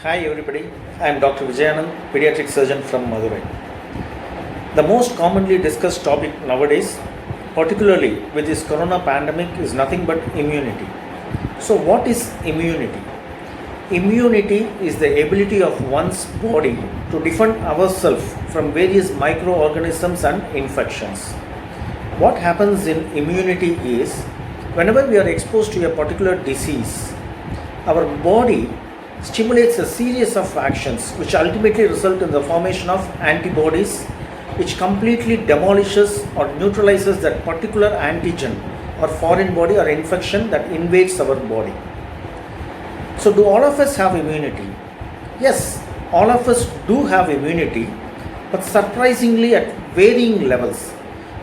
Hi everybody, I am Dr. Vijayanand, pediatric surgeon from Madurai. The most commonly discussed topic nowadays, particularly with this corona pandemic, is nothing but immunity. So what is immunity? Immunity is the ability of one's body to defend ourselves from various microorganisms and infections. What happens in immunity is, whenever we are exposed to a particular disease, our body stimulates a series of actions which ultimately result in the formation of antibodies, which completely demolishes or neutralizes that particular antigen or foreign body or infection that invades our body. So do all of us have immunity? Yes, all of us do have immunity, but surprisingly at varying levels.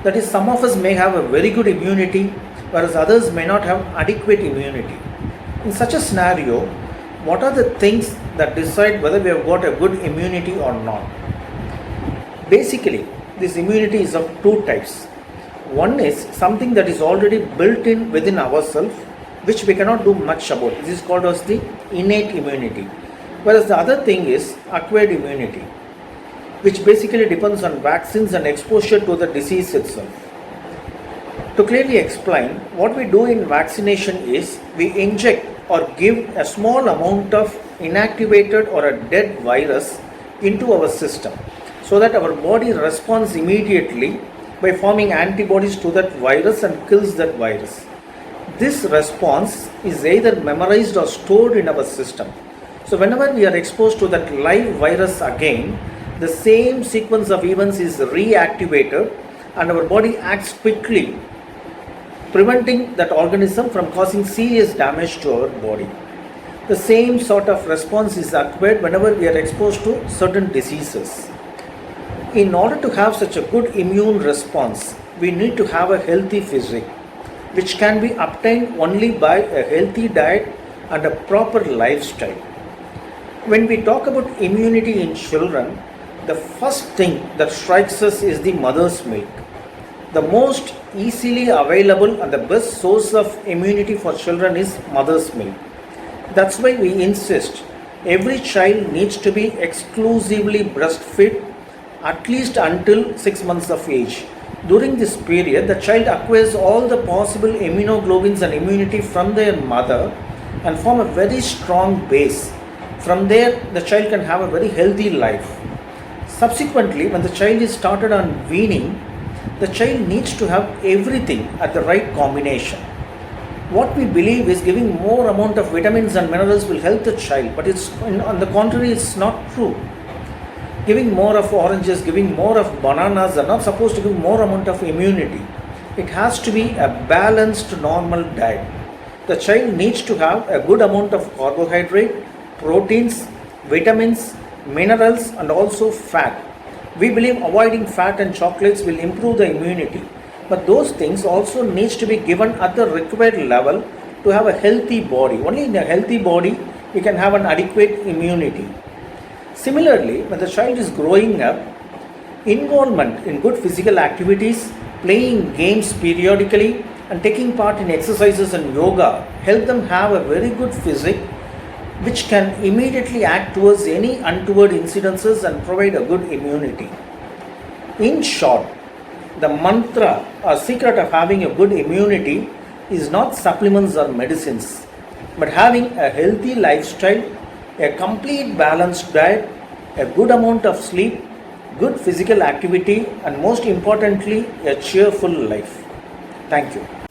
That is, some of us may have a very good immunity, whereas others may not have adequate immunity. In such a scenario, what are the things that decide whether we have got a good immunity or not? Basically, this immunity is of two types. One is something that is already built in within ourselves, which we cannot do much about. This is called as the innate immunity. Whereas the other thing is acquired immunity, which basically depends on vaccines and exposure to the disease itself. To clearly explain, what we do in vaccination is we inject or give a small amount of inactivated or a dead virus into our system so that our body responds immediately by forming antibodies to that virus and kills that virus. This response is either memorized or stored in our system. So whenever we are exposed to that live virus again, the same sequence of events is reactivated and our body acts quickly, preventing that organism from causing serious damage to our body. The same sort of response is acquired whenever we are exposed to certain diseases. In order to have such a good immune response, we need to have a healthy physique, which can be obtained only by a healthy diet and a proper lifestyle. When we talk about immunity in children, the first thing that strikes us is the mother's milk. The most easily available and the best source of immunity for children is mother's milk. That's why we insist every child needs to be exclusively breastfed at least until 6 months of age. During this period, the child acquires all the possible immunoglobulins and immunity from their mother and form a very strong base. From there, the child can have a very healthy life. Subsequently, when the child is started on weaning, the child needs to have everything at the right combination. What we believe is giving more amount of vitamins and minerals will help the child, but on the contrary, it's not true. Giving more of oranges, giving more of bananas are not supposed to give more amount of immunity. It has to be a balanced normal diet. The child needs to have a good amount of carbohydrate, proteins, vitamins, minerals and also fat. We believe avoiding fat and chocolates will improve the immunity, but those things also needs to be given at the required level to have a healthy body. Only in a healthy body we can have an adequate immunity. Similarly, when the child is growing up, involvement in good physical activities, playing games periodically and taking part in exercises and yoga help them have a very good physique, which can immediately act towards any untoward incidences and provide a good immunity. In short, the mantra or secret of having a good immunity is not supplements or medicines, but having a healthy lifestyle, a complete balanced diet, a good amount of sleep, good physical activity, and most importantly, a cheerful life. Thank you.